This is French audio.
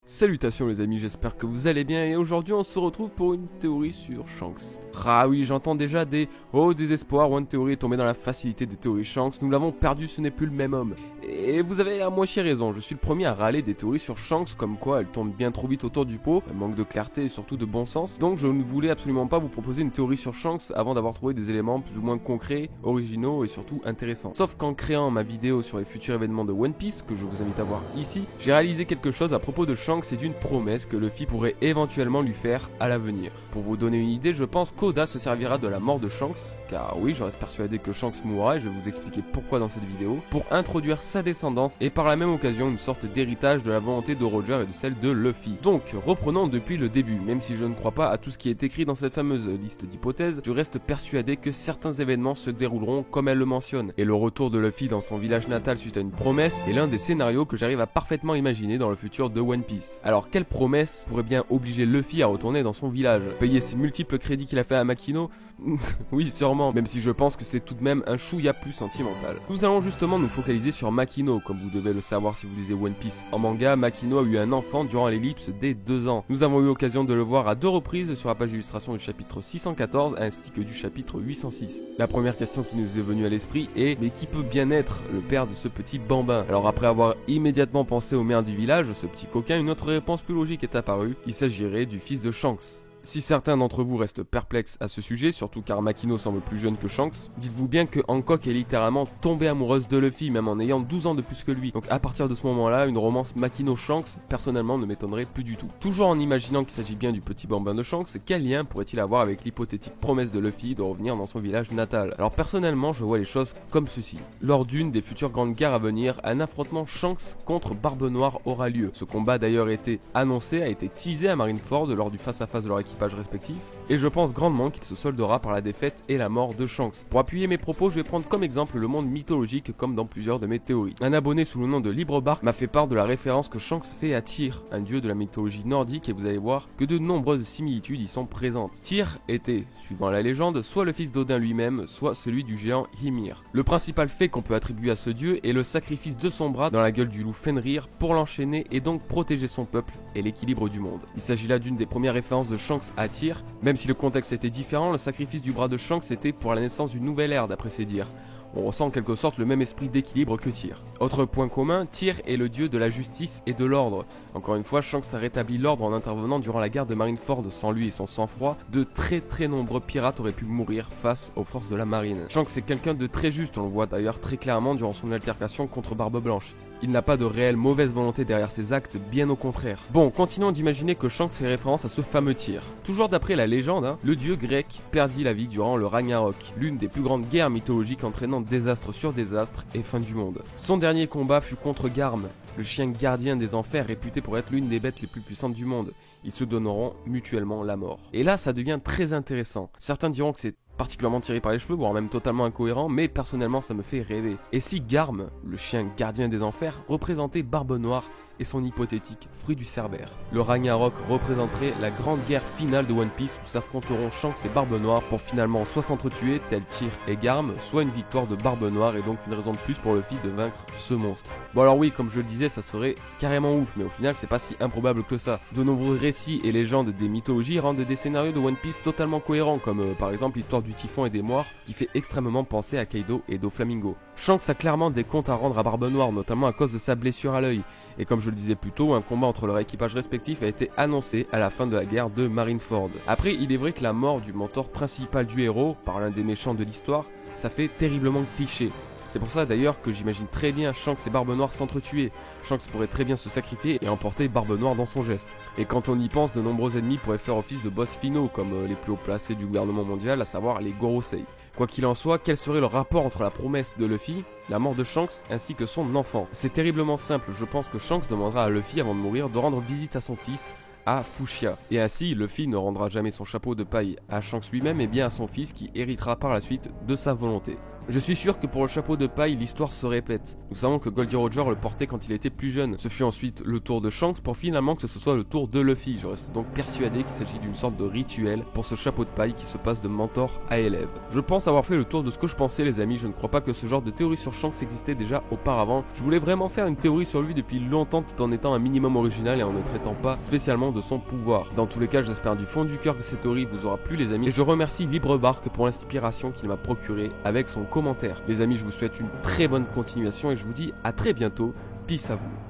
Salutations les amis, j'espère que vous allez bien et aujourd'hui on se retrouve pour une théorie sur Shanks. Ah oui, j'entends déjà des « Oh désespoir, One Theory est tombé dans la facilité des théories Shanks, nous l'avons perdu, ce n'est plus le même homme ». Et vous avez à moitié raison, je suis le premier à râler des théories sur Shanks comme quoi elles tombent bien trop vite autour du pot, elles manquent de clarté et surtout de bon sens. Donc je ne voulais absolument pas vous proposer une théorie sur Shanks avant d'avoir trouvé des éléments plus ou moins concrets, originaux et surtout intéressants. Sauf qu'en créant ma vidéo sur les futurs événements de One Piece, que je vous invite à voir ici, j'ai réalisé quelque chose à propos de Shanks et d'une promesse que Luffy pourrait éventuellement lui faire à l'avenir. Pour vous donner une idée, je pense qu'Oda se servira de la mort de Shanks, car oui, je reste persuadé que Shanks mourra et je vais vous expliquer pourquoi dans cette vidéo, pour introduire sa descendance et par la même occasion une sorte d'héritage de la volonté de Roger et de celle de Luffy. Donc, reprenons depuis le début, même si je ne crois pas à tout ce qui est écrit dans cette fameuse liste d'hypothèses, je reste persuadé que certains événements se dérouleront comme elle le mentionne, et le retour de Luffy dans son village natal suite à une promesse est l'un des scénarios que j'arrive à parfaitement imaginer dans le futur de One Piece. Alors, quelle promesse pourrait bien obliger Luffy à retourner dans son village? Payer ses multiples crédits qu'il a fait à Makino? Oui, sûrement, même si je pense que c'est tout de même un chouïa plus sentimental. Nous allons justement nous focaliser sur Makino. Comme vous devez le savoir si vous lisez One Piece en manga, Makino a eu un enfant durant l'ellipse des 2 ans. Nous avons eu l'occasion de le voir à 2 reprises sur la page d'illustration du chapitre 614 ainsi que du chapitre 806. La première question qui nous est venue à l'esprit est: mais qui peut bien être le père de ce petit bambin? Alors après avoir immédiatement pensé au maire du village, ce petit coquin, une autre réponse plus logique est apparue, il s'agirait du fils de Shanks. Si certains d'entre vous restent perplexes à ce sujet, surtout car Makino semble plus jeune que Shanks, dites-vous bien que Hancock est littéralement tombée amoureuse de Luffy, même en ayant 12 ans de plus que lui. Donc à partir de ce moment-là, une romance Makino-Shanks, personnellement, ne m'étonnerait plus du tout. Toujours en imaginant qu'il s'agit bien du petit bambin de Shanks, quel lien pourrait-il avoir avec l'hypothétique promesse de Luffy de revenir dans son village natal? Alors personnellement, je vois les choses comme ceci. Lors d'une des futures grandes guerres à venir, un affrontement Shanks contre Barbe Noire aura lieu. Ce combat a d'ailleurs été annoncé, a été teasé à Marineford lors du face-à-face de leur équipage respectifs, et je pense grandement qu'il se soldera par la défaite et la mort de Shanks. Pour appuyer mes propos, je vais prendre comme exemple le monde mythologique comme dans plusieurs de mes théories. Un abonné sous le nom de LibreBark m'a fait part de la référence que Shanks fait à Tyr, un dieu de la mythologie nordique, et vous allez voir que de nombreuses similitudes y sont présentes. Tyr était, suivant la légende, soit le fils d'Odin lui-même, soit celui du géant Ymir. Le principal fait qu'on peut attribuer à ce dieu est le sacrifice de son bras dans la gueule du loup Fenrir pour l'enchaîner et donc protéger son peuple et l'équilibre du monde. Il s'agit là d'une des premières références de Shanks à Tyr, même si le contexte était différent, le sacrifice du bras de Shanks était pour la naissance d'une nouvelle ère d'après ses dires. On ressent en quelque sorte le même esprit d'équilibre que Tyr. Autre point commun, Tyr est le dieu de la justice et de l'ordre. Encore une fois, Shanks a rétabli l'ordre en intervenant durant la guerre de Marineford. Sans lui et son sang-froid, de très nombreux pirates auraient pu mourir face aux forces de la marine. Shanks est quelqu'un de très juste, on le voit d'ailleurs très clairement durant son altercation contre Barbe Blanche. Il n'a pas de réelle mauvaise volonté derrière ses actes, bien au contraire. Bon, continuons d'imaginer que Shanks fait référence à ce fameux Tyr. Toujours d'après la légende, le dieu grec perdit la vie durant le Ragnarok, l'une des plus grandes guerres mythologiques entraînant désastre sur désastre et fin du monde. Son dernier combat fut contre Garm, le chien gardien des enfers réputé pour être l'une des bêtes les plus puissantes du monde. Ils se donneront mutuellement la mort. Et là, ça devient très intéressant. Certains diront que c'est particulièrement tiré par les cheveux, voire même totalement incohérent, mais personnellement ça me fait rêver. Et si Garm, le chien gardien des enfers, représentait Barbe Noire et son hypothétique fruit du Cerbère? Le Ragnarok représenterait la grande guerre finale de One Piece où s'affronteront Shanks et Barbe Noire pour finalement soit s'entretuer, tel Tyr et Garm, soit une victoire de Barbe Noire et donc une raison de plus pour Luffy de vaincre ce monstre. Bon alors oui, comme je le disais, ça serait carrément ouf, mais au final c'est pas si improbable que ça. De nombreux récits et légendes des mythologies rendent des scénarios de One Piece totalement cohérents, comme par exemple l'histoire du typhon et des moires qui fait extrêmement penser à Kaido et Doflamingo. Shanks a clairement des comptes à rendre à Barbe Noire, notamment à cause de sa blessure à l'œil. Et comme je le disais plus tôt, un combat entre leurs équipages respectifs a été annoncé à la fin de la guerre de Marineford. Après, il est vrai que la mort du mentor principal du héros, par l'un des méchants de l'histoire, ça fait terriblement cliché. C'est pour ça d'ailleurs que j'imagine très bien Shanks et Barbe Noire s'entretuer. Shanks pourrait très bien se sacrifier et emporter Barbe Noire dans son geste. Et quand on y pense, de nombreux ennemis pourraient faire office de boss finaux, comme les plus haut placés du gouvernement mondial, à savoir les Gorosei. Quoi qu'il en soit, quel serait le rapport entre la promesse de Luffy, la mort de Shanks ainsi que son enfant? C'est terriblement simple, je pense que Shanks demandera à Luffy avant de mourir de rendre visite à son fils, à Fushia. Et ainsi, Luffy ne rendra jamais son chapeau de paille à Shanks lui-même, mais bien à son fils qui héritera par la suite de sa volonté. Je suis sûr que pour le chapeau de paille, l'histoire se répète. Nous savons que Goldie Roger le portait quand il était plus jeune. Ce fut ensuite le tour de Shanks pour finalement que ce soit le tour de Luffy. Je reste donc persuadé qu'il s'agit d'une sorte de rituel pour ce chapeau de paille qui se passe de mentor à élève. Je pense avoir fait le tour de ce que je pensais les amis, je ne crois pas que ce genre de théorie sur Shanks existait déjà auparavant. Je voulais vraiment faire une théorie sur lui depuis longtemps tout en étant un minimum original et en ne traitant pas spécialement de son pouvoir. Dans tous les cas, j'espère du fond du cœur que cette théorie vous aura plu les amis et je remercie LibreBark pour l'inspiration qu'il m'a procuré avec son commentaire. Les amis, je vous souhaite une très bonne continuation et je vous dis à très bientôt. Peace à vous.